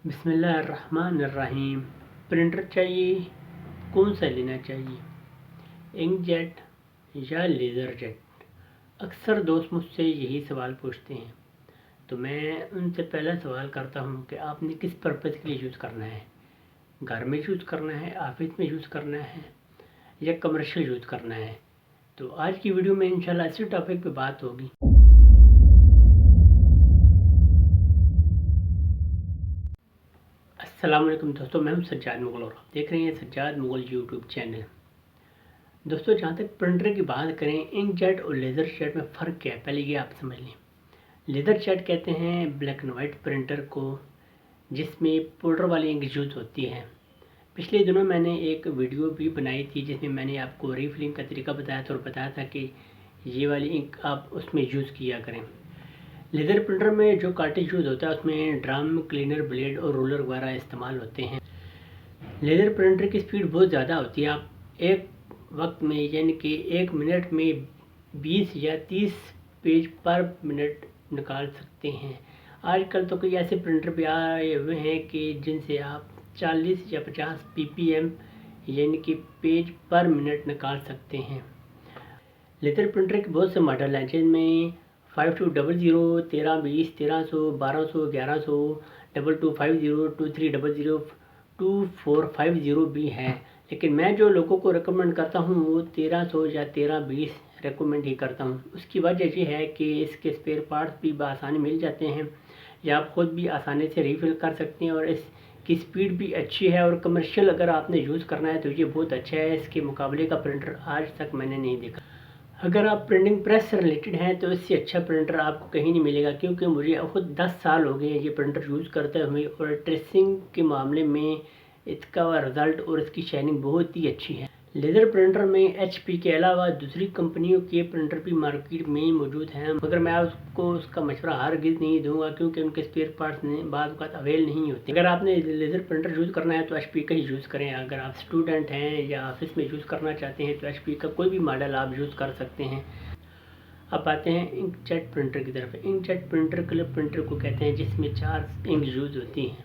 बिस्मिल्लाहिर्रहमानिर्रहीम। प्रिंटर चाहिए, कौन सा लेना चाहिए, इंक जेट या लेज़र जेट? अक्सर दोस्त मुझसे यही सवाल पूछते हैं, तो मैं उनसे पहला सवाल करता हूं कि आपने किस पर्पज़ के लिए यूज़ करना है। घर में यूज़ करना है, ऑफिस में यूज़ करना है या कमर्शियल यूज़ करना है। तो आज की वीडियो में इंशाल्लाह इसी टॉपिक पे बात होगी। अस्सलाम वालेकुम दोस्तों, मैं हूं सज्जाद मुगल और आप देख रहे हैं सज्जाद मुगल यूट्यूब चैनल। दोस्तों, जहां तक प्रिंटर की बात करें, इंक जेट और लेज़र जेट में फ़र्क क्या है, पहले ये आप समझ लें। लेज़र जेट कहते हैं ब्लैक एंड वाइट प्रिंटर को, जिसमें पाउडर वाली इंक यूज़ होती है। पिछले दिनों मैंने एक वीडियो भी बनाई थी जिसमें मैंने आपको रीफिलिंग का तरीका बताया था और बताया था कि ये वाली इंक आप उसमें यूज़ किया करें। लेज़र प्रिंटर में जो कार्ट्रिज यूज़ होता है उसमें ड्रम, क्लीनर, ब्लेड और रोलर वगैरह इस्तेमाल होते हैं। लेज़र प्रिंटर की स्पीड बहुत ज़्यादा होती है। आप एक वक्त में यानी कि 1 मिनट में 20 या 30 पेज पर मिनट निकाल सकते हैं। आजकल तो कई ऐसे प्रिंटर भी आए हुए हैं कि जिनसे आप 40 या 50 ppm यानी कि पेज पर मिनट निकाल सकते हैं। लेज़र प्रिंटर के बहुत से मॉडल हैं जिनमें 5200, 1320, 1300, 1200, 1100, 2250, 2300, 2450 भी हैं। लेकिन मैं जो लोगों को रिकमेंड करता हूँ वो 1300 या 1320 रिकमेंड ही करता हूँ। उसकी वजह ये है कि इसके स्पेयर पार्ट्स भी बआसानी मिल जाते हैं या आप ख़ुद भी आसानी से रीफिल कर सकते हैं, और इसकी स्पीड भी अच्छी है। और कमर्शियल अगर आपने यूज़ करना है तो ये बहुत अच्छा है। इसके मुकाबले का प्रिंटर आज तक मैंने नहीं देखा। अगर आप प्रिंटिंग प्रेस से रिलेटेड हैं तो इससे अच्छा प्रिंटर आपको कहीं नहीं मिलेगा, क्योंकि मुझे खुद 10 साल हो गए हैं ये प्रिंटर यूज़ करते हुए, और ट्रेसिंग के मामले में इसका रिज़ल्ट और इसकी शाइनिंग बहुत ही अच्छी है। लेज़र प्रिंटर में HP के अलावा दूसरी कंपनियों के प्रिंटर भी मार्केट में मौजूद हैं, मगर मैं उसको उसका मशवरा हरगिज़ नहीं दूंगा, क्योंकि उनके स्पेयर पार्ट्स बाद वक़्त अवेल नहीं होते। अगर आपने लेज़र प्रिंटर यूज़ करना है तो HP का ही यूज़ करें। अगर आप स्टूडेंट हैं या ऑफिस में यूज़ करना चाहते हैं तो HP का कोई भी मॉडल आप यूज़ कर सकते हैं। अब आते हैं इंक जेट प्रिंटर की तरफ। Ink jet printer colour printer को कहते हैं जिसमें 4 इंक यूज़ होती हैं।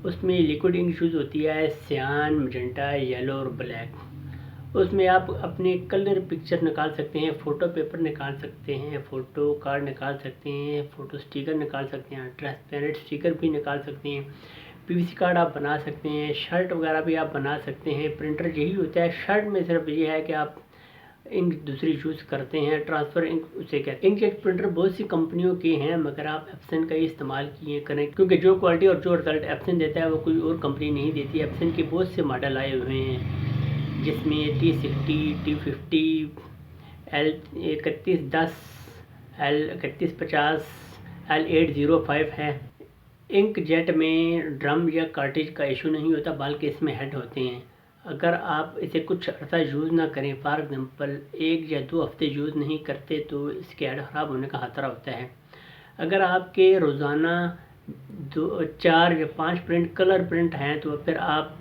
उसमें लिक्विड इंक यूज़ होती है सियान, मजेंटा, येलो और ब्लैक। उसमें आप अपने कलर पिक्चर निकाल सकते हैं, फ़ोटो पेपर निकाल सकते हैं, फ़ोटो कार्ड निकाल सकते हैं, फ़ोटो स्टिकर निकाल सकते हैं, ट्रांसपेरेंट स्टिकर भी निकाल सकते हैं, PVC कार्ड आप बना सकते हैं, शर्ट वगैरह भी आप बना सकते हैं। प्रिंटर यही होता है। शर्ट में सिर्फ ये है कि आप इंक दूसरी यूज़ करते हैं, ट्रांसफ़र इंक उसे कहते हैं। इंक जेट प्रिंटर बहुत सी कंपनियों के हैं, मगर आप एप्सन का ही इस्तेमाल किए करें, क्योंकि जो क्वालिटी और जो रिजल्ट एप्सन देता है वो कोई और कंपनी नहीं देती। एप्सन के बहुत से मॉडल आए हुए हैं जिसमें T60, T50, L3110, L3150, L805 है। इंक जेट में ड्रम या कार्ट्रिज का इशू नहीं होता, बल्कि इसमें हेड होते हैं। अगर आप इसे कुछ अर्सा यूज़ ना करें, फॉर एग्जांपल 1 या 2 हफ्ते यूज़ नहीं करते, तो इसके हेड ख़राब होने का ख़तरा होता है। अगर आपके रोज़ाना 4 या 5 प्रिंट कलर प्रिंट हैं तो फिर आप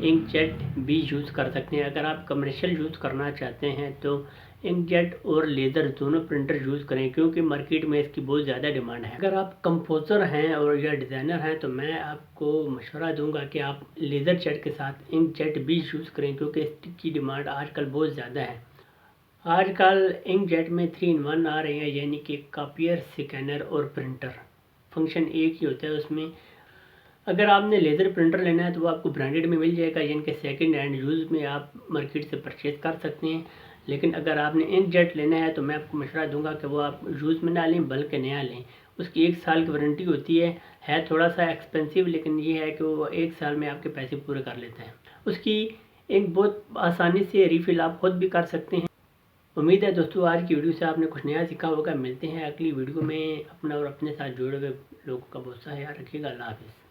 इंक जेट भी यूज़ कर सकते हैं। अगर आप कमर्शियल यूज़ करना चाहते हैं तो इंक जेट और लेज़र दोनों प्रिंटर यूज़ करें, क्योंकि मार्केट में इसकी बहुत ज़्यादा डिमांड है। अगर आप कंपोज़र हैं और या डिज़ाइनर हैं तो मैं आपको मशवरा दूंगा कि आप लेज़र जेट के साथ इंक जेट भी यूज़ करें, क्योंकि इसकी डिमांड आजकल बहुत ज़्यादा है। आजकल इंक जेट में 3 in 1 आ रहे हैं, यानी कि कॉपियर, स्कैनर और प्रिंटर। फंक्शन एक ही होता है उसमें। अगर आपने लेज़र प्रिंटर लेना है तो वो आपको ब्रांडेड में मिल जाएगा, यानी कि सेकंड हैंड यूज़ में आप मार्केट से परचेज़ कर सकते हैं। लेकिन अगर आपने इंक जेट लेना है तो मैं आपको मशवरा दूंगा कि वो आप यूज़ में ना लें बल्कि नया लें। उसकी 1 साल की वारंटी होती है थोड़ा सा एक्सपेंसिव, लेकिन ये है कि वो 1 साल में आपके पैसे पूरे कर लेता है। उसकी इंक बहुत आसानी से रिफ़िल आप खुद भी कर सकते हैं। उम्मीद है दोस्तों आज की वीडियो से आपने कुछ नया सीखा होगा। मिलते हैं अगली वीडियो में। अपना और अपने साथ जुड़े हुए लोगों का बहुत सा ख्याल रखिएगा। अल्लाह हाफ़िज़।